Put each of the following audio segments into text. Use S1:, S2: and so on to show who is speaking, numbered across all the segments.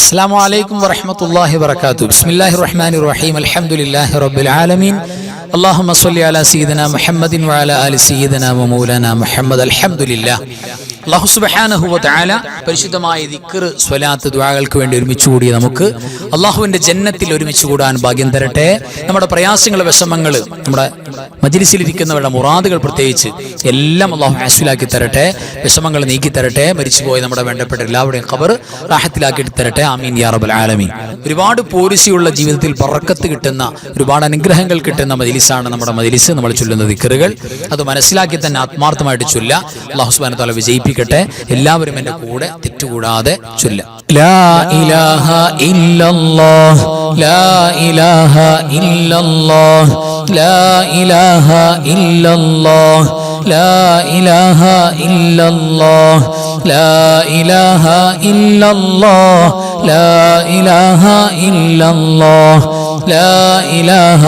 S1: അസ്സലാമു അലൈക്കും വറഹ്മത്തുള്ളാഹി വബറകാതുഹു. ബിസ്മില്ലാഹിർ റഹ്മാനിർ റഹീം. അൽഹംദുലില്ലാഹി റബ്ബിൽ ആലമീൻ. അല്ലാഹുമ്മ സ്വല്ലി അലാ സയ്യിദിനാ മുഹമ്മദിൻ വഅലാ ആലി സയ്യിദിനാ വമൗലാനാ മുഹമ്മദ്. അൽഹംദുലില്ലാഹ്. അല്ലാഹു സുബ്ഹാനഹു വ തആല പരിശുദ്ധമായ ദിക്ർ, സ്വലാത്ത്, ദുആകൾക്ക് വേണ്ടി ഒരുമിച്ച് കൂടി നമുക്ക് അല്ലാഹുവിന്റെ ജന്നത്തിൽ ഒരുമിച്ച് കൂടാൻ ഭാഗ്യം തരട്ടെ. നമ്മുടെ പ്രയാസങ്ങൾ, വിഷമങ്ങൾ, നമ്മുടെ മജ്ലിസിലിരിക്കുന്നവരുടെ മുറാദുകൾ പ്രത്യേകിച്ച് എല്ലാം അല്ലാഹു ഹാസിലാക്കി തരട്ടെ. വിഷമങ്ങൾ നീക്കി തരട്ടെ. മരിച്ചുപോയ നമ്മുടെ വേണ്ടപ്പെട്ട എല്ലാവരുടെയും ഖബർ റാഹത്തിലാക്കി തരട്ടെ. ആമീൻ യാ റബ്ബൽ ആലമീൻ. ഒരുപാട് പോലിസിയുള്ള ജീവിതത്തിൽ ബറക്കത്ത് കിട്ടുന്ന, ഒരുപാട് അനുഗ്രഹങ്ങൾ കിട്ടുന്ന മജ്ലിസാണ് നമ്മുടെ മജ്ലിസ്. നമ്മൾ ചൊല്ലുന്ന ദിക്റുകൾ അത് മനസ്സിലാക്കി തന്നെ ആത്മാർത്ഥമായിട്ട് ചൊല്ല. അല്ലാഹു സുബ്ഹാനഹു വ തആല വിജയിപ്പിക്കട്ടെ. എല്ലാവരും എൻ്റെ കൂടെ തെറ്റുകൂടാതെ ചൊല്ല. ലാ ഇലാഹ ഇല്ലല്ലാഹ്, ലാ ഇലാഹ ഇല്ലല്ലാഹ്, ലാ ഇലാഹ ഇല്ലല്ലാഹ്, ലാ ഇലാഹ ഇല്ലല്ലാഹ്, ലാ ഇലാഹ ഇല്ലല്ലാഹ്, ലാ ഇലാഹ ഇല്ലല്ലാഹ്, ലാ ഇലാഹ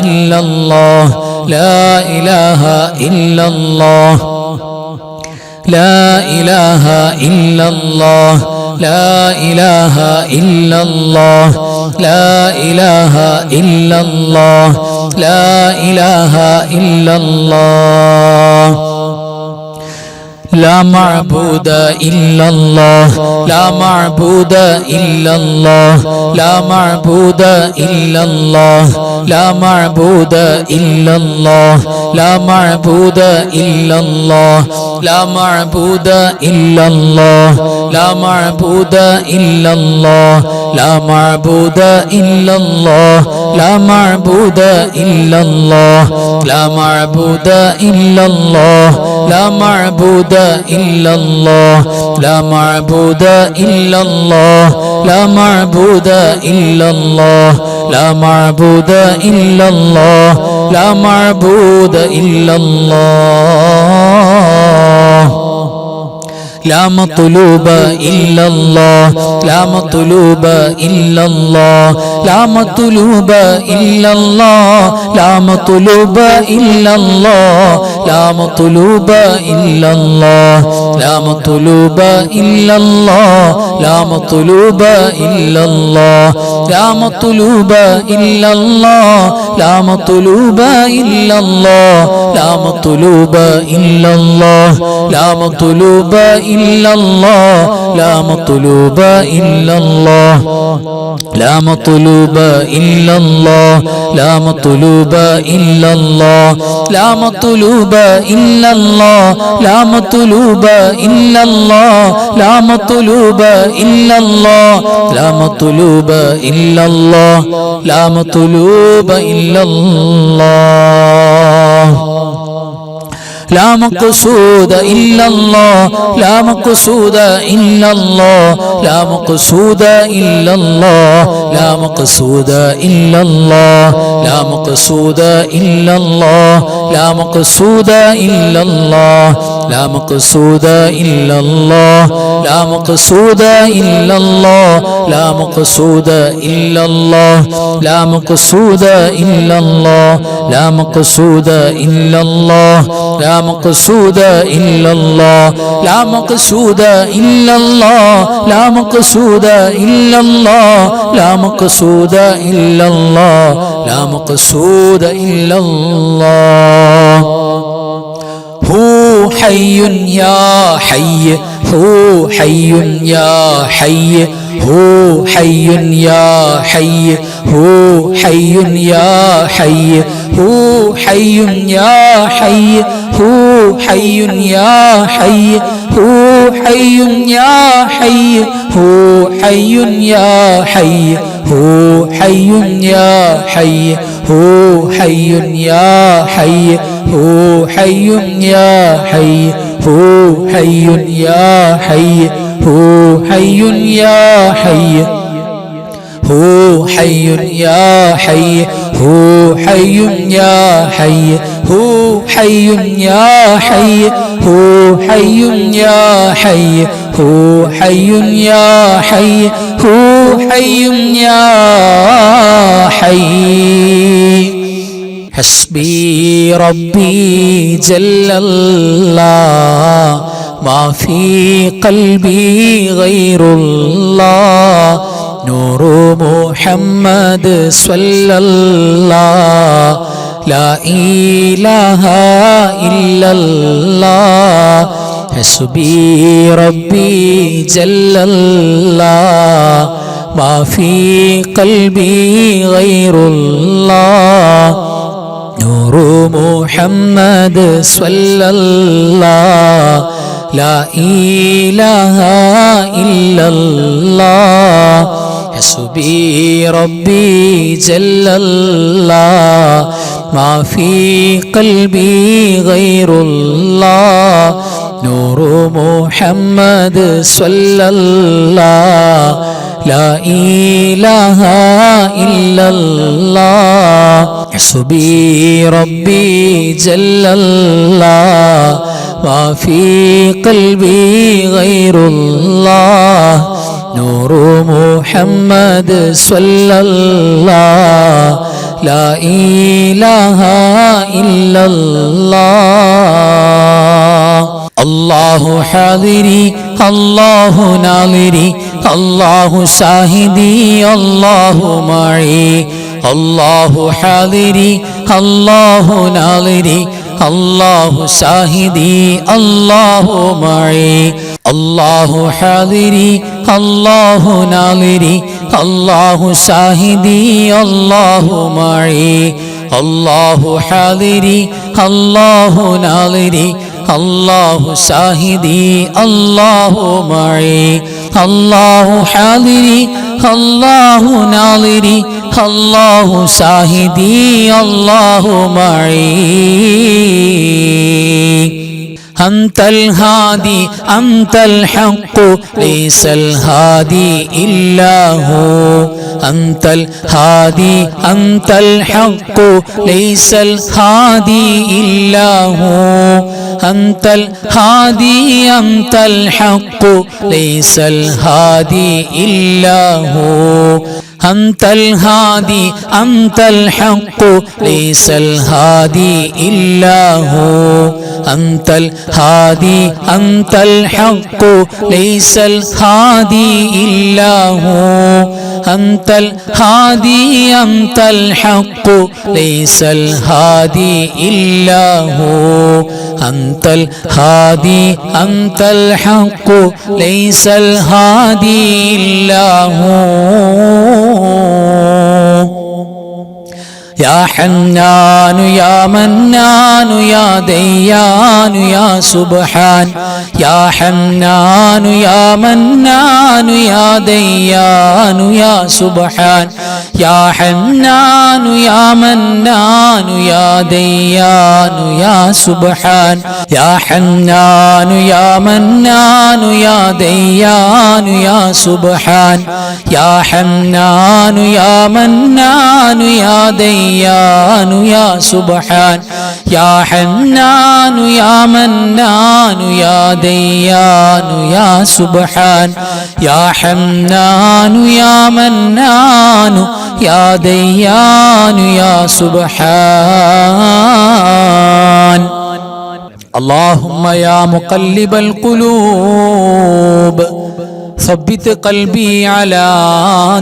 S1: ഇല്ലല്ലാഹ്, ലാ ഇലാഹ ഇല്ലല്ലാഹ്, ലാ ഇലാഹ ഇല്ലല്ലാഹ്, ലാ ഇലാഹ ഇല്ലല്ലാഹ്, ലാ ഇലാഹ ഇല്ലല്ലാഹ്, ലാ ഇലാഹ ഇല്ലല്ലാഹ്. لا معبود إلا الله، لا معبود إلا الله، لا معبود إلا الله، لا معبود إلا الله، لا معبود إلا الله، لا معبود إلا الله، لا معبود إلا الله، لا معبود إلا الله، لا معبود إلا الله، لا معبود إلا الله، لا معبود إلا الله، لا معبود إلا الله، لا معبود إلا الله، لا معبود إلا الله، لا معبود إلا الله، لا مطلوب إلا الله، لا مطلوب إلا الله، لا مطلوب إلا الله، لا مطلوب إلا الله، لا مطلوب إلا الله، لا مطلوب إلا الله، لا مطلوب إلا الله، لا مطلوب إلا الله، لا مطلوب إلا الله، لا مطلوب إلا الله، لا مطلوب إلا الله، لا مطلوب إلا الله، لا مطلوب إلا الله، لا مطلوب إلا الله، لا مطلوب إلا الله، لا مطلوب إلا الله، لا مطلوب إلا الله، لا مطلوب إلا الله، لا مطلوب إلا الله، لا مقصود إلا الله، لا مقصود إلا الله، لا مقصود إلا الله، لا مقصود إلا الله، لا مقصود إلا الله، لا مقصود إلا الله، لا مقصود إلا الله، لا مقصود إلا الله، لا مقصود إلا الله، لا مقصود إلا الله، لا مقصود إلا الله، لا مقصود إلا الله، لا مقصود إلا الله، لا مقصود إلا الله، لا مقصود إلا الله، لا مقصود إلا الله. هو حي يا حي، هو حي يا حي، هو حي يا حي، هو حي يا حي، هو حي يا حي، هو حي يا حي، هو حي يا حي، هو حي يا حي، هو حي يا حي، هو حي يا حي، هو حي يا حي، هو حي يا حي، هو حي يا حي، هو حي يا حي، هو حي يا حي، هو حي يا حي، هو حي يا حي، هو حي يا حي، هو حي يا حي. حسبي ربي جل الله، ما في قلبي غير الله، മുഹമ്മദ് സ്വല്ലല്ലാഹ് ലാ ഇലാഹ ഇല്ലല്ലാഹ് ഹസ്ബി റബ്ബി ജല്ലല്ലാഹ് മാ ഫീ ഖൽബി ഗൈറുല്ലാഹ് നൂറു മുഹമ്മദ് സ്വല്ലല്ലാഹ് ലാ ഇലാഹ ഇല്ലല്ലാഹ് ഹസ്ബി റബ്ബി ജല്ലല്ലാഹ് മാ ഫീ ഖൽബി ഗൈറുല്ലാഹ് നൂറു മുഹമ്മദ് സ്വല്ലല്ലാഹ് ലാ ഇലാഹ ഇല്ലല്ലാഹ് ഹസ്ബി റബ്ബി ജല്ലല്ലാഹ് മാ ഫീ ഖൽബി ഗൈറുല്ലാഹ് നൂറു മുഹമ്മദ് സ്വല്ലല്ലാഹ് ലാ ഇലാഹ ഇല്ലല്ലാഹ് അല്ലാഹു ഹാദിരി അല്ലാഹു നാദിരി അല്ലാഹു ഷാഹിദി അല്ലാഹു മഈ അല്ലാഹു ഹാദിരി അല്ലാഹു നാദിരി അല്ലാഹു ഷാഹിദി അല്ലാഹു മഈ അല്ലാഹു ഹാദിരി അല്ലാഹു നാദിരി അല്ലാഹു ഷാഹിദി അല്ലാഹു മഈ അല്ലാഹു ഹാദിരി അല്ലാഹു നാദിരി അല്ലാഹു ഷാഹിദി അല്ലാഹു മഈ അല്ലാഹു ഹാദിരി അല്ലാഹു നാദിരി അല്ലാഹു ഷാഹിദി അല്ലാഹു മഈ أنت الهادي أنت الحق ليس الهادي إلا هو أنت الهادي أنت الحق ليس الهادي إلا هو أنت الهادي أنت الحق ليس الهادي إلا هو أنت الهادي أنت الحق ليس الهادي إلا هو أنت الهادي أنت الحق ليس الهادي إلا هو أنت الهادي أنت الحق ليس الهادي إلا هو أنت الهادي أنت الحق ليس الهادي إلا هو يا حنان يا منان يا ديان يا سبحان يا حنان يا منان يا ديان يا سبحان يا حنان يا منان يا ديان يا سبحان يا حنان يا منان يا ديان يا سبحان يا حنان يا منان يا ديان يا سبحان يا حنان يا منان يا ديان يا سبحان يا حنان يا منان يا ديان يا سبحان اللهم يا مقلب القلوب ثبت قلبي على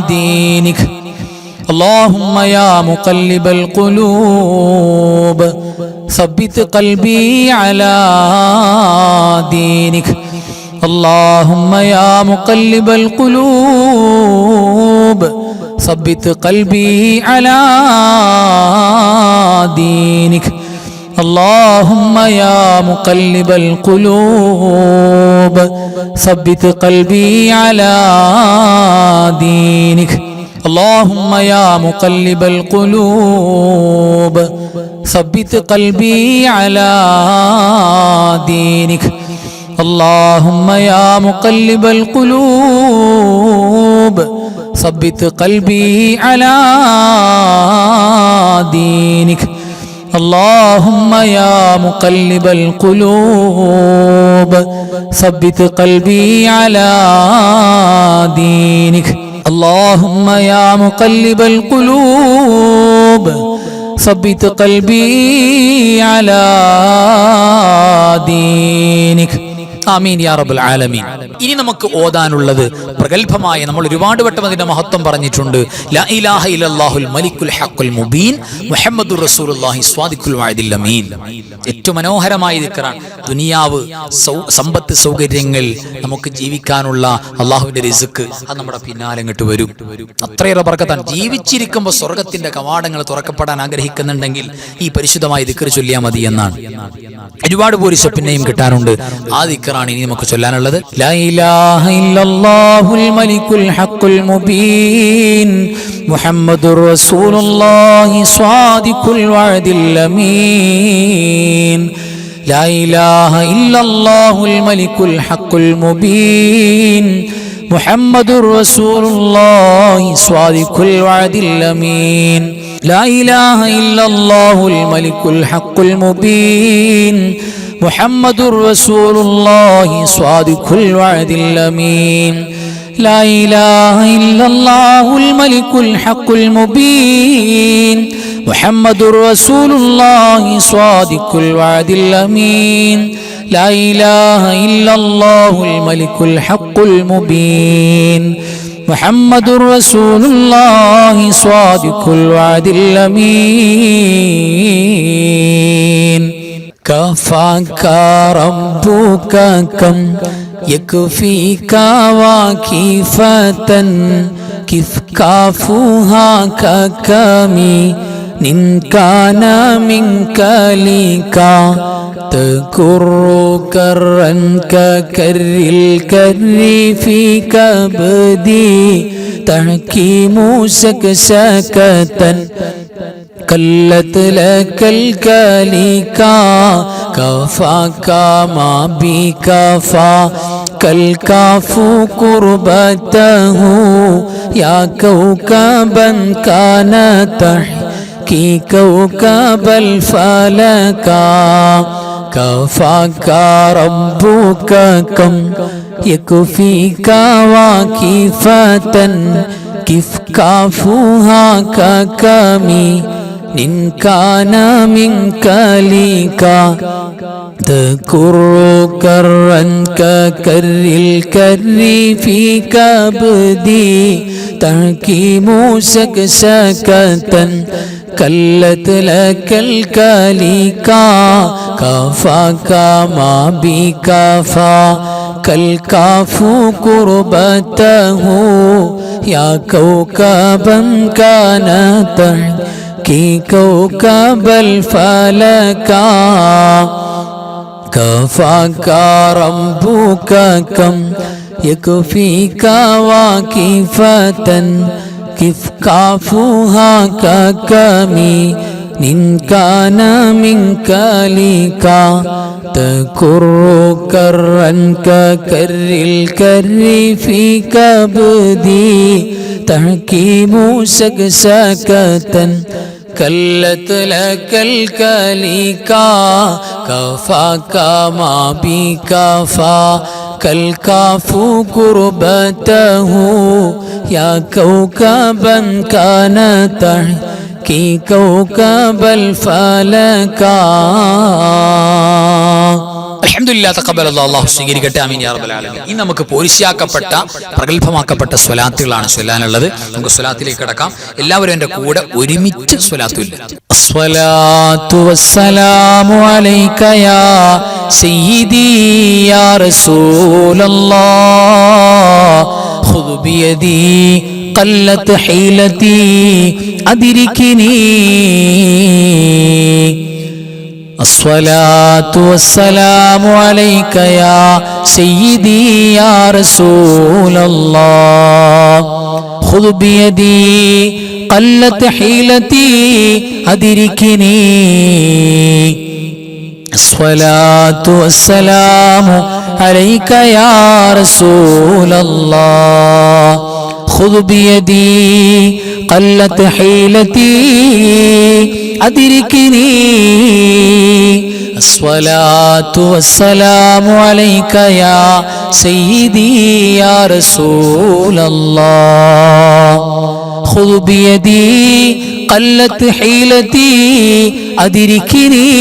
S1: دينك اللهم يا مقلب القلوب ثبت قلبي على دينك اللهم يا مقلب القلوب ثبت قلبي على دينك اللهم يا مقلب القلوب ثبت قلبي على دينك اللهم يا مقلب القلوب ثبت قلبي على دينك اللهم يا مقلب القلوب ثبت قلبي على دينك اللهم يا مقلب القلوب ثبت قلبي على دينك اللهم يا مقلب القلوب ثبت قلبي على دينك ആമീൻ യാ റബ്ബൽ ആലമീൻ. ഇനി നമുക്ക് ഓതാനുള്ളത് പ്രഗൽഭമായ, നമ്മൾ ഒരുപാട് വട്ടം അതിന്റെ മഹത്വം പറഞ്ഞിട്ടുണ്ട്, ലാ ഇലാഹ ഇല്ലല്ലാഹുൽ മലിക്കുൽ ഹഖുൽ മുബീൻ മുഹമ്മദുർ റസൂലുള്ളാഹി സ്വാദിഖുൽ വഅദിൽ അമീൻ. ഏറ്റവും മനോഹരമായ ദിക്റാണ്. ദുനിയാവ്, സമ്പത്ത്, സൗകര്യങ്ങൾ, നമുക്ക് ജീവിക്കാനുള്ള അള്ളാഹുവിന്റെ റിസ്ക്, അത് നമ്മുടെ പിന്നാലെ ഇങ്ങോട്ട് വരും. അത്രയേറെ ബർക്കത്താണ്. ജീവിച്ചിരിക്കുമ്പോൾ സ്വർഗത്തിന്റെ കവാടങ്ങൾ തുറക്കപ്പെടാൻ ആഗ്രഹിക്കുന്നുണ്ടെങ്കിൽ ഈ പരിശുദ്ധമായ ദിക്ർ ചൊല്ലിയാൽ മതി എന്നാണ്. ഒരുപാട് പോലീസ് പിന്നെയും കിട്ടാനുണ്ട്. ആ ദിക്റാണ് ഇനി നമുക്ക് ചൊല്ലാനുള്ളത്. ലാ ഇലാഹ ഇല്ലല്ലാഹുൽ മലിക്കുൽ ഹഖുൽ മുബീൻ മുഹമ്മദുർ റസൂലുള്ളാഹി സ്വാദിഖുൽ വഅദിൽ അമീൻ. ലാ ഇലാഹ ഇല്ലല്ലാഹുൽ മലിക്കുൽ ഹഖുൽ മുബീൻ മുഹമ്മദുർ റസൂലുള്ളാഹി സ്വാദിഖുൽ വഅദിൽ അമീൻ. لا إله إلا الله الملك الحق المبين محمد رسول الله صادق الوعد الأمين. لا إله إلا الله الملك الحق المبين محمد رسول الله صادق الوعد الأمين. لا إله إلا الله الملك الحق المبين محمد رسول الله صادق الوعد الأمين. كفاك ربك كم يكفيك واكفة كيف كافوها ككمي إن كان منك لك تكر كرا ككر الكر في كبدي تحكيم سكسكة كلت لك الكليكا كفاك ما بكفا كالكاف قربته يا كوكبا كان تحكي كوكب الفلكا. كفاك ربك كم يكفيك واكفة كيف كافوها ككمي إن كان منك لك تكر كرا ككر الكر في كبدي تحكيم سكسكة كلت لك الكليكا كفاك ما بكفا كالكاف قربته يا كوكبا كان تحكي كوكب الفلكا. كفاك ربك كم يكفيك واكفة كيف كافوها ككمي إن كان منك لك تكر كرا ككر الكر في كبدي تحكيم سكسكة كلت لك الكليكا كفاك ما بكفا كالكاف قربته يا كوكبا كان تحكي كوكب الفلكا. അൽഹംദുലില്ലാ തഖബ്ബലല്ലാഹു അല്ലാഹു സ്വീകരിക്കട്ടെ. ആമീൻ യാ റബ്ബൽ ആലമീൻ. ഇനി നമുക്ക് പോരിശയാക്കപ്പെട്ട പ്രഗൽഭമാക്കപ്പെട്ട സ്വലാത്തുകളാണ് ചൊല്ലാനുള്ളത്. നമുക്ക് സ്വലാത്തിലേക്ക് കടക്കാം. എല്ലാവരും എൻ്റെ കൂടെ ഒരുമിച്ച് സ്വലാത്ത് ചൊല്ലുക. അസ്സലാത്തു വസ്സലാമു അലൈക യാ സയ്യിദി യാ റസൂലല്ലാഹ് ഖുദ് ബിയദി ഖല്ലത് ഹീലതി അദ്രികിനി. الصلاة والسلام عليك يا سيدي يا رسول الله خذ بيدي قلت حيلتي أدركني. الصلاة والسلام عليك يا رسول الله خذ بيدي قلت حيلتي أدركني. الصلاة والسلام عليك يا سيدي يا رسول الله خذ بيدي قلت حيلتي أدركني.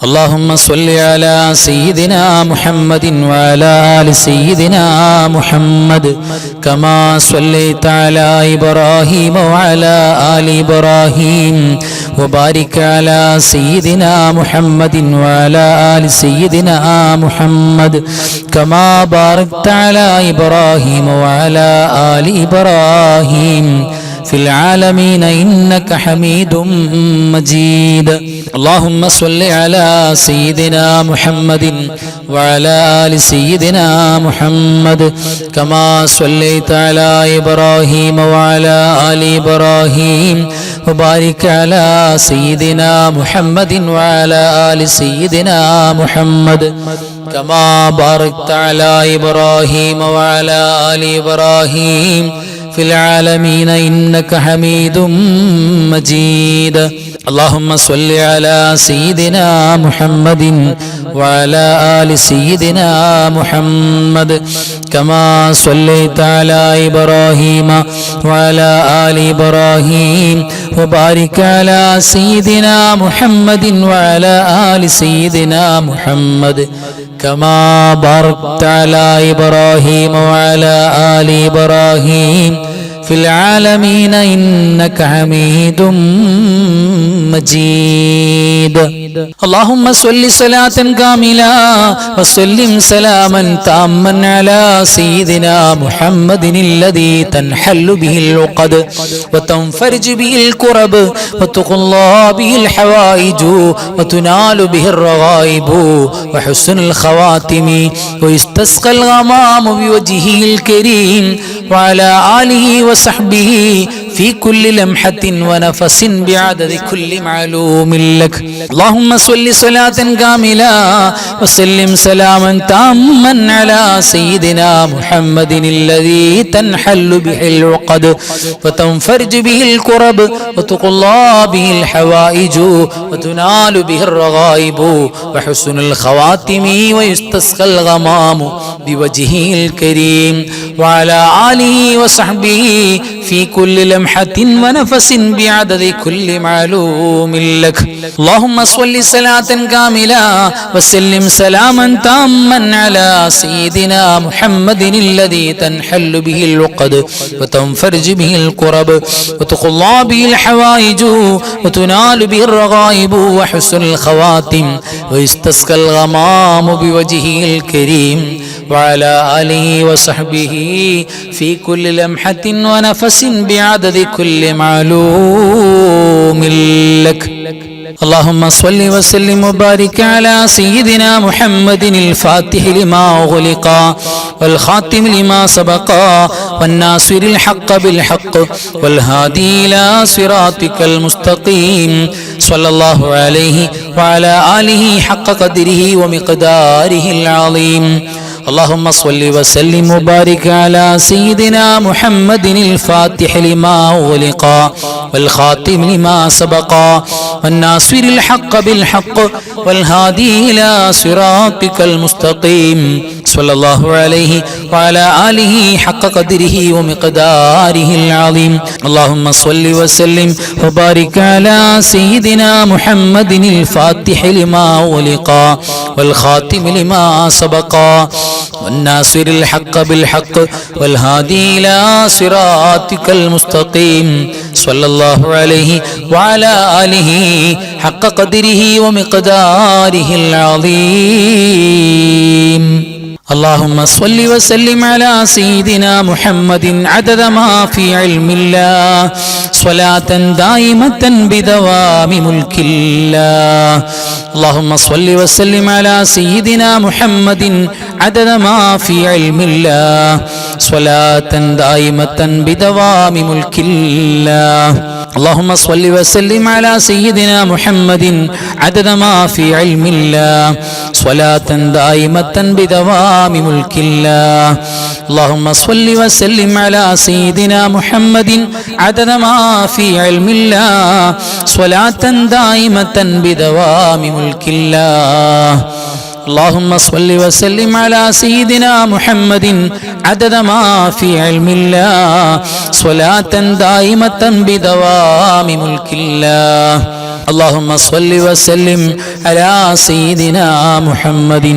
S1: اللهم صل على سيدنا محمد وعلى آل سيدنا محمد كما صليت على إبراهيم وعلى آل إبراهيم وبارك على سيدنا محمد وعلى آل سيدنا محمد كما باركت على إبراهيم وعلى آل إبراهيم في العالمين إنك حميد مجيد. اللهم صل على سيدنا محمد وعلى آل سيدنا محمد كما صليت على إبراهيم وعلى آل إبراهيم وبارك على سيدنا محمد وعلى آل سيدنا محمد كما باركت على إبراهيم وعلى آل إبراهيم في العالمين إنك حميد مجيد. اللهم صل على سيدنا محمد وعلى آل سيدنا محمد كما صليت على إبراهيم وعلى آل إبراهيم وبارك على سيدنا محمد وعلى آل سيدنا محمد كما باركت على إبراهيم وعلى آل إبراهيم في العالمين إنك حميد مجيد. اللهم صل صلاة كاملة وسلم سلاما تاما على سيدنا محمد الذي تنحل به العقد وتنفرج به الكرب وتقضى به الحوائج وتنال به الرغائب وحسن الخواتم ويستسقى الغمام بوجهه الكريم وعلى آله وصحبه في كل لمحة ونفس بعدد كل معلوم لك. اللهم صل صلاة كاملة وسلم سلاما تاما على سيدنا محمد الذي تنحل به العقد وتنفرج به الكرب وتقضى به الحوائج وتنال به الرغائب وحسن الخواتم ويستسقى الغمام بوجهه الكريم وعلى آله وصحبه في كل لمحة ونفس بعدد كل معلوم لك. اللهم صل صلاة كاملة وسلم سلاما تاما على سيدنا محمد الذي تنحل به العقد وتنفرج به الكرب وتقضى به الحوائج وتنال به الرغائب وحسن الخواتم ويستسقى الغمام بوجهه الكريم وعلى آله وصحبه في كل لمحة ونفس بعدد كل معلوم لك. اللهم صل وسلم وبارك على سيدنا محمد الفاتح لما أغلق والخاتم لما سبق والناصر الحق بالحق والهادي إلى صراطك المستقيم صلى الله عليه وعلى آله حق قدره ومقداره العظيم. اللهم صل وسلم وبارك على سيدنا محمد الفاتح لما أغلق والخاتم لما سبق والناصر الحق بالحق والهادي إلى صراطك المستقيم صلى الله عليه وعلى آله حق قدره ومقداره العظيم. اللهم صل وسلم وبارك على سيدنا محمد الفاتح لما أغلق والخاتم لما سبق والناصر الحق بالحق والهادي إلى صراطك المستقيم صلى الله عليه وعلى آله حق قدره ومقداره العظيم. اللهم صل وسلم على سيدنا محمد عدد ما في علم الله صلاة دائمة بدوام ملك الله. اللهم صل وسلم على سيدنا محمد عدد ما في علم الله صلاة دائمة بدوام ملك الله. اللهم صل وسلم على سيدنا محمد عدد ما في علم الله صلاة دائمة بدوام ملك الله. اللهم صل وسلم على سيدنا محمد عدد ما في علم الله صلاة دائمة بدوام ملك الله. اللهم صل وسلم على سيدنا محمد عدد ما في علم الله صلاة دائمة بدوام ملك الله. اللهم صل وسلم على سيدنا محمد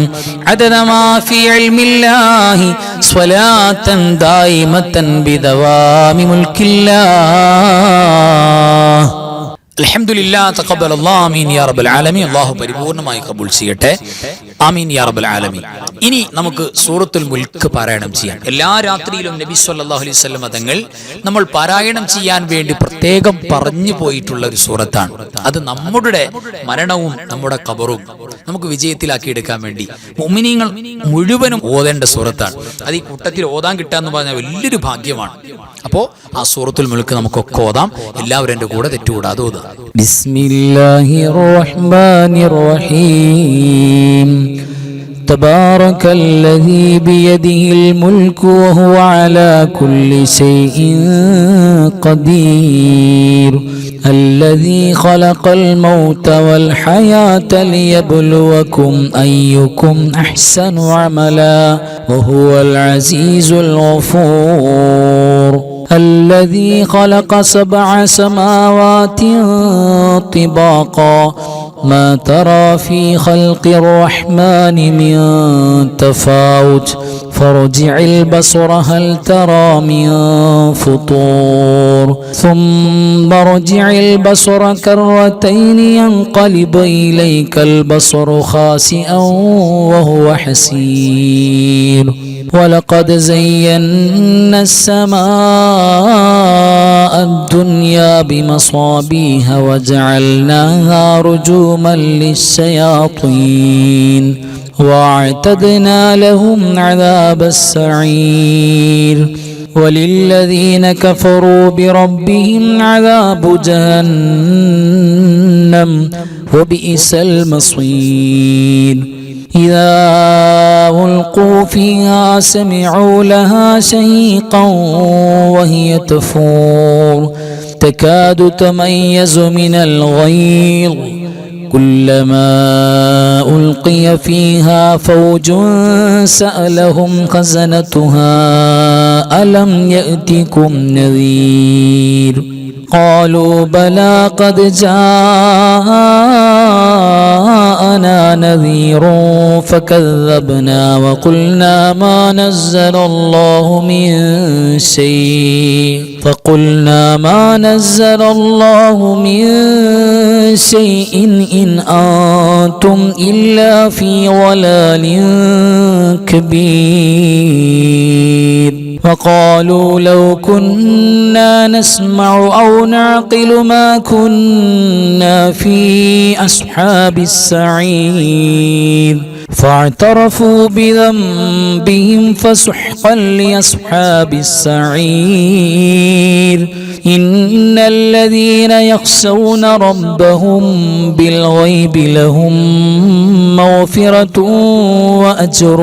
S1: عدد ما في علم الله صلاة دائمة بدوام ملك الله. അൽഹംദുലില്ലാഹ് തഖബ്ബലല്ലാഹു ആമീൻ യാ റബ്ബൽ ആലമീൻ. അല്ലാഹു പരിപൂർണമായി കബൂൽ ചെയ്യട്ടെ. ആമീൻ യാ റബ്ബൽ ആലമീൻ. ഇനി നമുക്ക് സൂറത്തുൽ മുൽക്ക് പാരായണം ചെയ്യാം. എല്ലാ രാത്രിയിലും നബി സല്ലല്ലാഹു അലൈഹി വസല്ലം തങ്ങൾ നമ്മൾ പാരായണം ചെയ്യാൻ വേണ്ടി പ്രത്യേകം പറഞ്ഞു പോയിട്ടുള്ള ഒരു സൂറത്താണ്. അത് നമ്മുടെ മരണവും നമ്മുടെ ഖബറും നമുക്ക് വിജയത്തിലാക്കി എടുക്കാൻ വേണ്ടി മുഅ്മിനീങ്ങൾ മുഴുവനും ഓതേണ്ട സൂറത്താണ്. അത് ഈ കൂട്ടത്തിൽ ഓതാൻ കിട്ടാന്ന് പറഞ്ഞാൽ വലിയൊരു ഭാഗ്യമാണ്. അപ്പോൾ ആ സൂറത്തുൽ മുൽക്ക് നമുക്കൊക്കെ ഓതാം. എല്ലാവരും എൻ്റെ കൂടെ തെറ്റുകൂടാതെ ഓതുക. ബിസ്മില്ലാഹിർ റഹ്മാനിർ റഹീം. تبارك الذي بيده الملك وهو على كل شيء قدير الذي خلق الموت والحياة ليبلوكم أيكم أحسن عملا وهو العزيز الغفور الذي خلق 7 سماوات طباقا ما ترى في خلق الرحمن من تفاوت فارجع البصر هل ترى من فطور ثم ارجع البصر كرتين ينقلب إليك البصر خاسئا وهو حسير ولقد زينا السماء الدنيا بمصابيح وجعلناها رجوما للشياطين واعتدنا لهم عذاب السعير وللذين كفروا بربهم عذاب جهنم وبئس المصير إذا ألقوا فيها سمعوا لها شهيقا وهي تفور تكاد تميز من الغيظ كلما ألقي فيها فوج سألهم خزنتها ألم يأتكم نذير قالوا بلى قد جاءنا نذير فكذبنا وقلنا ما نزل الله من شيء إن أنتم إلا في ضلال كبير وقالوا لو كنا نسمع أو نعقل ما كنا في أصحاب السعير فاعترفوا بذنبهم فسحقا لأصحاب السعير إن الذين يخشون ربهم بالغيب لهم مغفرة وأجر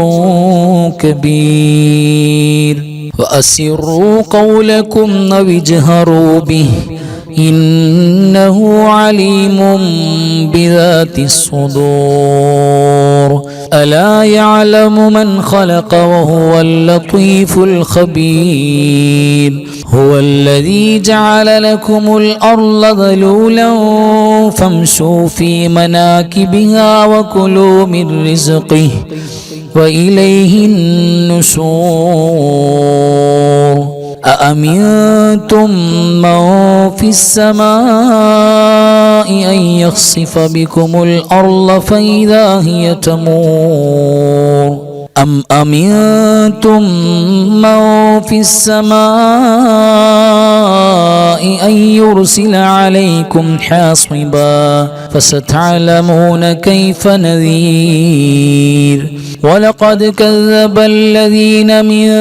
S1: كبير وأسروا قولكم أو اجهروا به إنه عليم بذات الصدور ألا يعلم من خلق وهو اللطيف الخبير هو الذي جعل لكم الأرض ذلولا فامشوا في مناكبها وكلوا من رزقه وإليه النشور أأمنتم من في السماء أن يخسف بكم الأرض فإذا هي تمور أم أمنتم من في السماء أن يرسل عليكم حاصبا فستعلمون كيف نذير ولقد كذب الذين من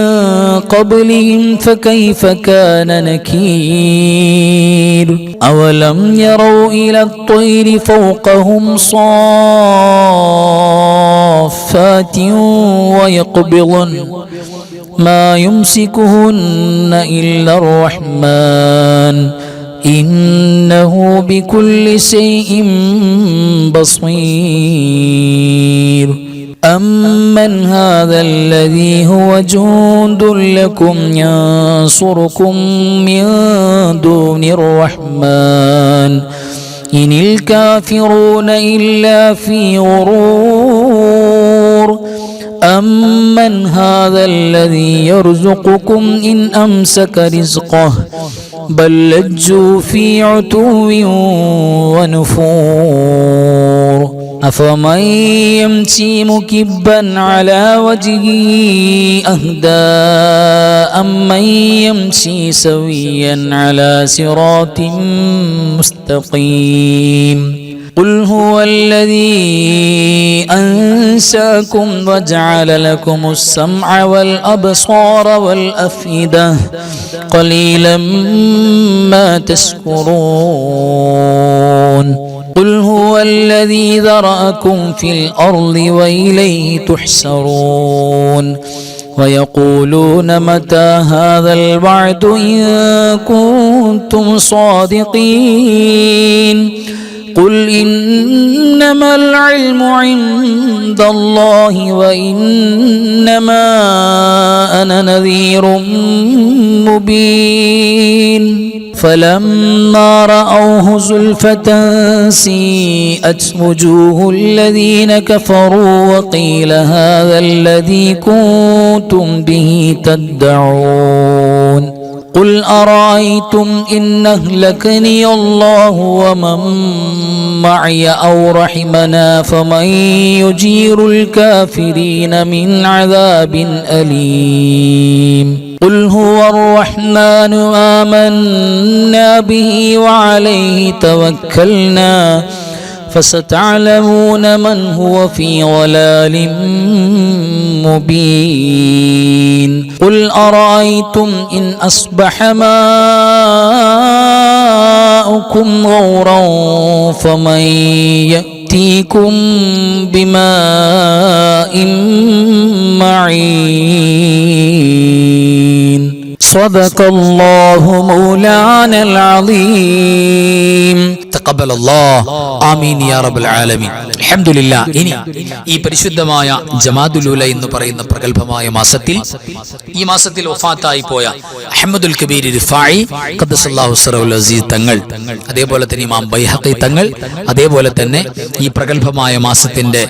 S1: قبلهم فكيف كان نكير أولم يروا إلى الطير فوقهم صافات ويقبضن ما يمسكهن إلا الرحمن إنه بكل شيء بصير أمن هذا الذي هو جند لكم ينصركم من دون الرحمن إن الكافرون إلا في غرور أمن هذا الذي يرزقكم إن أمسك رزقه بل لجوا في عتو ونفور أفمن يمشي مكبا على وجهه أهدى أمن يمشي سويا على صراط مستقيم قل هو الذي أنشأكم وجعل لكم السمع والأبصار والأفئدة قليلا ما تشكرون قل هو الذي ذرأكم في الأرض وإليه تحشرون ويقولون متى هذا الوعد إن كنتم صادقين قل إنما العلم عند الله وإنما أنا نذير مبين فلما رأوه زلفة سيئت وجوه الذين كفروا وقيل هذا الذي كنتم به تدعون قل أرأيتم إن أهلكني الله ومن معي أو رحمنا فمن يجير الكافرين من عذاب أليم قل هو الرحمن آمنا به وعليه توكلنا فستعلمون من هو في ضلال مبين قل أرأيتم إن أصبح ماؤكم غورا فمن يأتيكم بماء معين صدق الله مولانا العظيم تقبل الله آمين يا رب العالمين الحمد لله ഇനി ഈ പരിശുദ്ധമായ ജമാദുൽ ഉല എന്ന് പറയുന്ന പ്രഗൽഭമായ മാസത്തിൽ ഈ മാസത്തിൽ വഫാത്തായി പോയ അഹ്മദുൽ കബീർ റിഫായി ഖദ്ദസല്ലാഹു സിറഹുൽ അസീസ് തങ്ങൾ അതേപോലെ തന്നെ ഇമാം ബൈഹഖി തങ്ങൾ അതേപോലെ തന്നെ ഈ പ്രഗൽഭമായ മാസത്തിന്റെ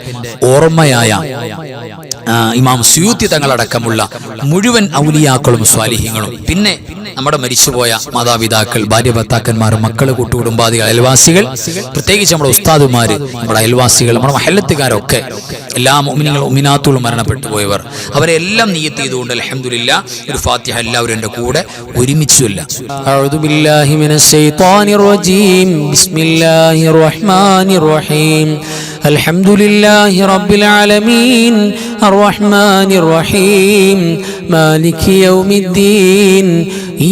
S1: ഓർമ്മയായ ഇമാം സുയൂത്തി തങ്ങളടക്കമുള്ള മുഴുവൻ ഔലിയാക്കളും സ്വാലിഹീങ്ങളും പിന്നെ നമ്മുടെ മരിച്ചുപോയ മാതാപിതാക്കൾ ഭാര്യ ഭർത്താക്കന്മാർ മക്കള് കൂട്ടുകുടുംബാദികൾ അയൽവാസികൾ പ്രത്യേകിച്ച് നമ്മുടെ ഉസ്താദുമാര് നമ്മുടെ അയൽവാസികൾ നമ്മുടെ മഹല്ലത്തുകാരൊക്കെ എല്ലാ മുഅ്മിനീങ്ങളും മുഅ്മിനാത്തുകളും മരണപ്പെട്ടു പോയവർ അവരെ എല്ലാം നിയ്യത്ത് ചെയ്തുകൊണ്ട് അൽഹംദുലില്ലാഹ് ഒരു ഫാത്തിഹ എല്ലാവരും എൻ്റെ കൂടെ ഒരുമിച്ച് ചൊല്ലാം. അഊദു ബില്ലാഹി മിനശ് ശൈത്വാനിർ റജീം ബിസ്മില്ലാഹിർ റഹ്മാനിർ റഹീം അൽഹംദുലില്ലാഹി റബ്ബിൽ ആലമീൻ അർറഹ്മാനിർ റഹീം മാലികി യൗമിദ്ദീൻ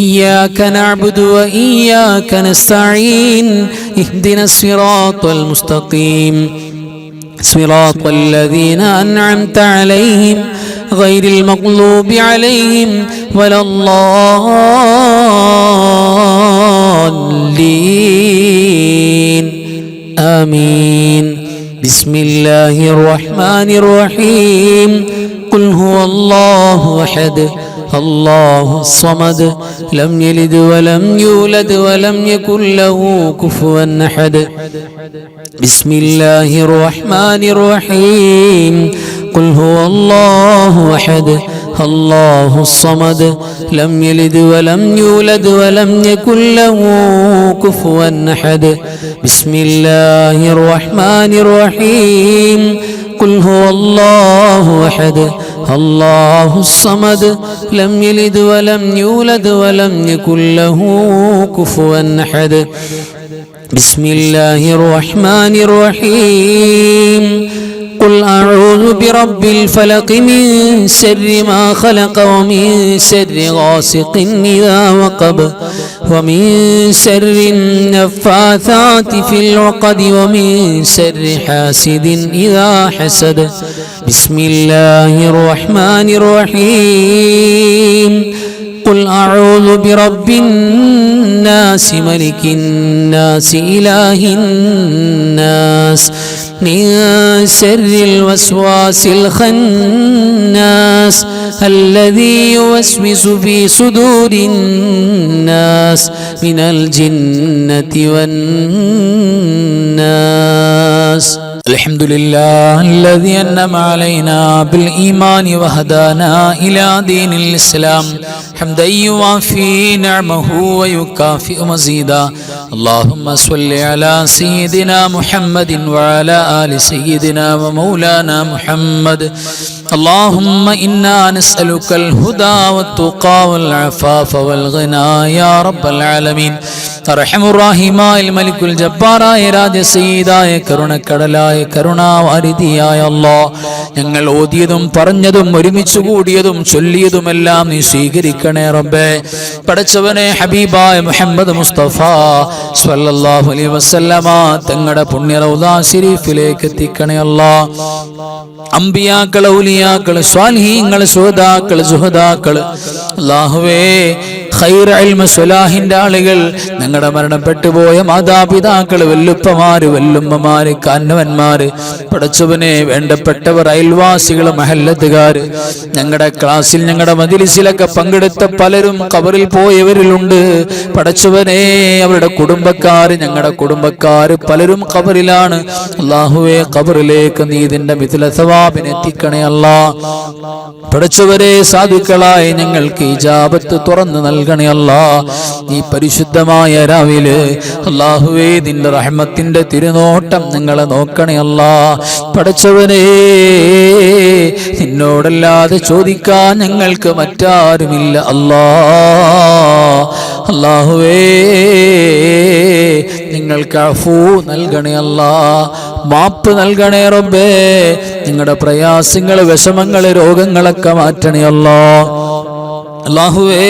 S1: إياك نعبد وإياك نستعين اهدنا الصراط المستقيم صراط الذين أنعمت عليهم غير المغضوب عليهم ولا الضالين آمين بسم الله الرحمن الرحيم قل هو الله أحد الله الصمد لم يلد ولم يولد ولم يكن له كفوا أحد بسم الله الرحمن الرحيم قل هو الله أحد الله الصمد لم يلد ولم يولد ولم يكن له كفوا أحد بسم الله الرحمن الرحيم قل هو الله أحد الله الصمد لم يلد ولم يولد ولم يكن له كفوا أحد بسم الله الرحمن الرحيم قل أعوذ برب الفلق من شر ما خلق ومن شر غاسق إذا وقب ومن شر النفاثات في العقد ومن شر حاسد إذا حسد بسم الله الرحمن الرحيم قل أعوذ برب الناس ملك الناس إله الناس من شر الوسواس الخناس الذي يوسوس في صدور الناس من الجنة والناس. الحمد لله الذي أنعم علينا بالإيمان وهدانا إلى دين الإسلام حمدا يوافي نعمه ويكافئ مزيدا. اللهم صل على سيدنا محمد وعلى آل سيدنا ومولانا محمد. اللهم إنا نسألك الهدى والتقى والعفاف والغنى يا رب العالمين. അർഹമുറാഹിമായ മലിക്കുൽ ജബ്ബാറായ രാജസയ്യിദായ കരുണക്കടലായ കരുണാവാരിധിയായ അല്ലാഹ്, ഞങ്ങൾ ഓതിയതും പറഞ്ഞതും ഒരുമിച്ച് കൂടിയതും ചൊല്ലിയതുമെല്ലാം നീ സ്വീകരിക്കണേ റബ്ബേ. പടച്ചവനെ, ഹബീബായ മുഹമ്മദ് മുസ്തഫ സ്വല്ലല്ലാഹു അലൈഹി വസല്ലമ തങ്ങളുടെ പുണ്യ റൗദാ ശരീഫിലേക്ക് എത്തിക്കണേ അല്ലാഹ്. അമ്പിയാക്കൾ, ഔലിയാക്കൾ, സ്വാലിഹീങ്ങൾ, ശുഹദാക്കൾ, സുഹദാക്കൾ, അല്ലാഹുവേ ഖൈർ ഇൽമ സ്വലാഹിന്റെ ആളുകൾ, ഞങ്ങളുടെ മരണപ്പെട്ടു പോയ മാതാപിതാക്കൾ, വല്ലുപ്പമാര്, വല്ലുമ്മമാര്, കാരണവന്മാര്, പടച്ചവനെ വേണ്ടപ്പെട്ടവർ, അയൽവാസികൾ, മഹല്ലത്തുകാര്, ഞങ്ങളുടെ ക്ലാസ്സിൽ ഞങ്ങളുടെ മജ്‌ലിസിലൊക്കെ പങ്കെടുത്ത പലരും ഖബറിൽ പോയവരിലുണ്ട്. പടച്ചവനെ, അവരുടെ കുടുംബക്കാര്, ഞങ്ങളുടെ കുടുംബക്കാര് പലരും ഖബറിലാണ്. അല്ലാഹുവേ, ഖബറിലേക്ക് നീ ഇതിന്റെ മിഥ്ല സവാബിനെ എത്തിക്കണേ അല്ലാഹ്. പടച്ചവരെ, സാധുക്കളായ ഞങ്ങൾക്ക് ഇജാബത്ത് തുറന്നു നൽകണേ അല്ലാഹ്. ഈ പരിശുദ്ധമായ രാവിലെ അല്ലാഹുവേ, നിന്റെ റഹ്മത്തിന്റെ തിരുനോട്ടം ഞങ്ങളെ നോക്കണേ അല്ലാഹ്. പടച്ചവനെ, നിന്നോടല്ലാതെ ചോദിക്കാൻ ഞങ്ങൾക്ക് മറ്റാരുമില്ല അല്ലാഹ്. അല്ലാഹുവേ, നിങ്ങൾക്ക് അഫൂ നൽകണേ അല്ലാഹ്, മാപ്പ് നൽകണേ റബ്ബേ. നിങ്ങളുടെ പ്രയാസങ്ങൾ, വിഷമങ്ങൾ, രോഗങ്ങളൊക്കെ മാറ്റണേ അല്ലാഹ്. അല്ലാഹുവേ,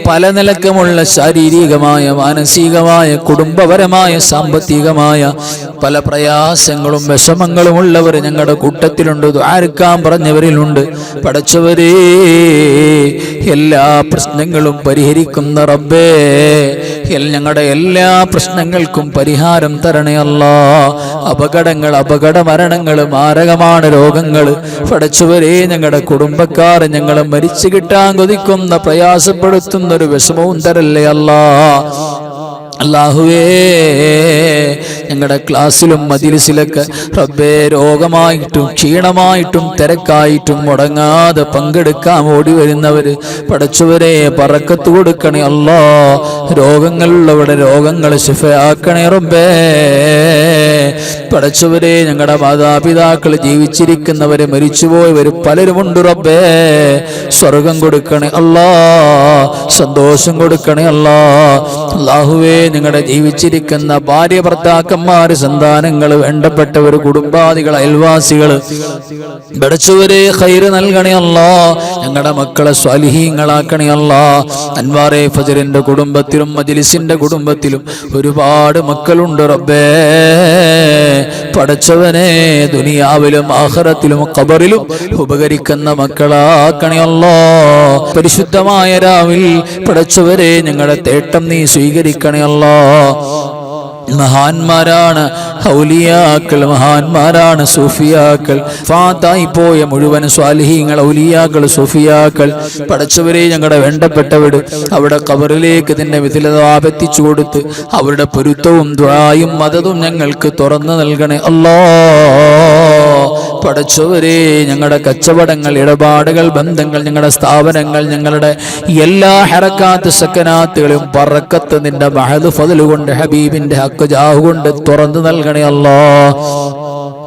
S1: പല നിലക്കുമുള്ള ശാരീരികമായ, മാനസികമായ, കുടുംബപരമായ, സാമ്പത്തികമായ പല പ്രയാസങ്ങളും വിഷമങ്ങളും ഉള്ളവർ ഞങ്ങളുടെ കൂട്ടത്തിലുണ്ട്, ദുആർക്കാൻ പറഞ്ഞവരിലുണ്ട്. പടച്ചവരേ, എല്ലാ പ്രശ്നങ്ങളും പരിഹരിക്കുന്ന റബ്ബേ, ഞങ്ങളുടെ എല്ലാ പ്രശ്നങ്ങൾക്കും പരിഹാരം തരണേ അല്ലാഹ്. അപകടങ്ങൾ, അപകട മരണങ്ങൾ, മാരകമാണ് രോഗങ്ങൾ, പടച്ചവരേ, ഞങ്ങളുടെ കുടുംബക്കാർ ഞങ്ങളെ മരിച്ചു കിട്ടാൻ കൊതിക്കുന്ന, പ്രയാസപ്പെടുത്തുന്ന ഒരു വിഷമവും തരല്ലേ അല്ലാഹ്. അല്ലാഹുവേ, ഞങ്ങളുടെ ക്ലാസ്സിലും മജ്‌ലിസിലൊക്കെ റബ്ബേ, രോഗമായിട്ടും ക്ഷീണമായിട്ടും തിരക്കായിട്ടും മുടങ്ങാതെ പങ്കെടുക്കാൻ ഓടി വരുന്നവര്, പടച്ചവരെ ബറക്കത്ത് കൊടുക്കണേ അല്ലാഹ്. രോഗങ്ങളുള്ളവരുടെ രോഗങ്ങൾ ശിഫയാക്കണേ റബ്ബേ. പടച്ചവരെ, ഞങ്ങളുടെ മാതാപിതാക്കൾ ജീവിച്ചിരിക്കുന്നവര്, മരിച്ചുപോയവര് പലരുമുണ്ട് റബ്ബേ. സ്വർഗം കൊടുക്കണേ അല്ലാഹ്, സന്തോഷം കൊടുക്കണേ അല്ലാഹ്. അല്ലാഹുവേ, ഞങ്ങളുടെ ജീവിച്ചിരിക്കുന്ന ഭാര്യ, ഭർത്താക്കന്മാര്, സന്താനങ്ങൾ, വേണ്ടപ്പെട്ടവർ, കുടുംബാദികൾ, അയൽവാസികൾ, പടച്ചവരെ ഖൈർ നൽകണേ അല്ലാഹ്. ഞങ്ങളുടെ മക്കളെ സ്വാലിഹീങ്ങളാക്കണേ അല്ലാഹ്. അൻവാറെ ഫജറിന്റെ കുടുംബത്തിലും മജ്‌ലിസിന്റെ കുടുംബത്തിലും ഒരുപാട് മക്കളുണ്ട് റബ്ബേ. പടച്ചവനെ, ദുനിയാവിലും ആഖിറത്തിലും ഖബറിലും ഉപകരിക്കുന്ന മക്കളാക്കണേ അല്ലാഹ്. പരിശുദ്ധമായ രാവിൽ പടച്ചവരെ, ഞങ്ങളുടെ തേട്ടം നീ സ്വീകരിക്കണേ അല്ലാഹ്. മഹാന്മാരാണ് ഔലിയാക്കൾ, മഹാന്മാരാണ് സൂഫിയാക്കൾ. ഫാത്തായി പോയ മുഴുവൻ സ്വാലിഹീങ്ങൾ, ഔലിയാക്കൾ, സൂഫിയാക്കൾ, പടച്ചവരെ ഞങ്ങളുടെ വേണ്ടപ്പെട്ടവർ അവിടെ ഖബറിലേക്ക് നിന്നെ വിധിലതാപെത്തിച്ചു കൊടുത്ത് അവരുടെ പൊരുത്തവും ദുആയും മദതും ഞങ്ങൾക്ക് തുറന്നു നൽകണേ അല്ലാഹ്. പടച്ചവരെ, ഞങ്ങളുടെ കച്ചവടങ്ങൾ, ഇടപാടുകൾ, ബന്ധങ്ങൾ, ഞങ്ങളുടെ സ്ഥാപനങ്ങൾ, ഞങ്ങളുടെ എല്ലാ ഹറക്കാത്ത് സക്കനാത്തുകളും ബറക്കത്ത് നിന്റെ മഹദ് ഫദ്ല് കൊണ്ട്, ഹബീബിന്റെ ഹക്ക് ജാഹ് കൊണ്ട് തുറന്നു നൽകണേ അല്ലാഹ്.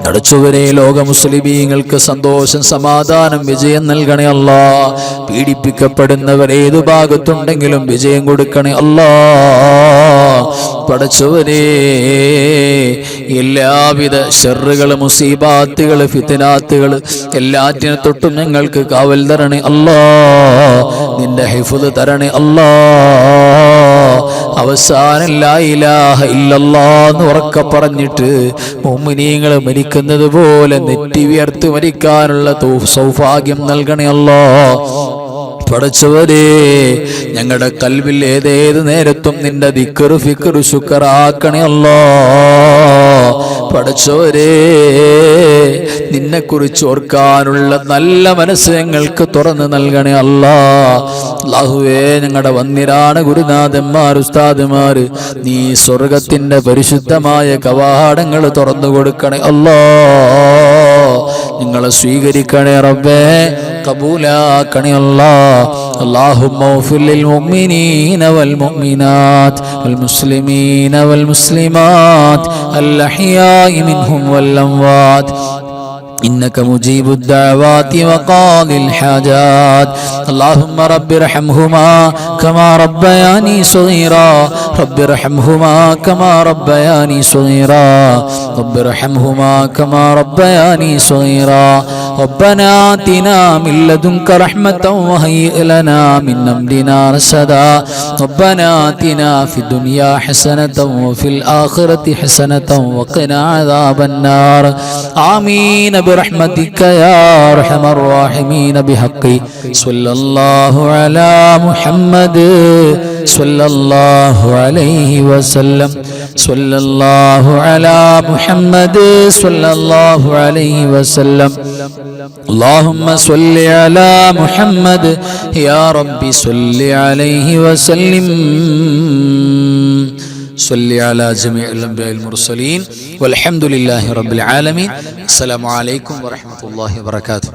S1: പടച്ചവരെ, ലോക മുസ്ലിമീങ്ങൾക്ക് സന്തോഷം, സമാധാനം, വിജയം നൽകണേ അല്ലാഹ്. പീഡിപ്പിക്കപ്പെടുന്നവർ ഏതു ഭാഗത്തുണ്ടെങ്കിലും വിജയം കൊടുക്കണേ അല്ലാഹ്. പടച്ചവരെ, എല്ലാവിധ ശർറുകൾ, മുസീബാത്തുകൾ, ഫിത്നാത്തുകൾ എല്ലാറ്റിനെ തൊട്ടും ഞങ്ങൾക്ക് കാവൽ തരണേ അല്ലാഹ്. നിന്റെ ഹിഫ്ള് തരണേ അല്ലാഹ്. അവസാനം ലാ ഇലാഹ ഇല്ലല്ലാഹ് എന്ന് ഉറക്കെ പറഞ്ഞിട്ട് മുഅ്മിനീങ്ങൾ മരിക്കുന്നത് പോലെ നെറ്റി വിയർത്ത് മരിക്കാനുള്ള സൗഭാഗ്യം നൽകണേ അല്ലാഹ്. പടച്ചവരേ, ഞങ്ങളുടെ കൽവിൽ ഏതേത് നേരത്തും നിന്റെ ദിക്ർ ഫിക്ർ ശുക്റാക്കണേ അല്ലാ. പടച്ചവരേ, നിന്നെക്കുറിച്ച് ഓർക്കാനുള്ള നല്ല മനസ്സ് ഞങ്ങൾക്ക് തുറന്നു നൽകണേ അല്ലാ. അല്ലാഹുവേ, ഞങ്ങളുടെ വന്നിരാണ് ഗുരുനാഥന്മാർ ഉസ്താദുമാർ, നീ സ്വർഗത്തിന്റെ പരിശുദ്ധമായ കവാടങ്ങൾ തുറന്നു കൊടുക്കണേ അല്ലാ. നിങ്ങളെ സ്വീകരിക്കണേ റബ്ബേ, കബൂലാക്കണേ അല്ലാ. اللهم اغفر للمؤمنين والمؤمنات والمسلمين والمسلمات الأحياء منهم والأموات إنك مجيب الدعوات وقاضي الحاجات. اللهم رب ارحمهما كما ربياني صغيرا، رب ارحمهما كما ربياني صغيرا، رب ارحمهما كما ربياني صغيرا. ربنا آتنا من لدنك رحمة وهيئ لنا من أمرنا رشدا. ربنا آتنا في الدنيا حسنة وفي الآخرة حسنة وقنا عذاب النار. آمين برحمتك يا أرحم الراحمين. بحق صلى الله على محمد صلى الله عليه وسلم. صلى الله على محمد صلى الله عليه وسلم. اللهم صل على محمد يا رب صل عليه وسلم. صل على جميع الأنبياء المرسلين والحمد لله رب العالمين. السلام عليكم ورحمة الله وبركاته.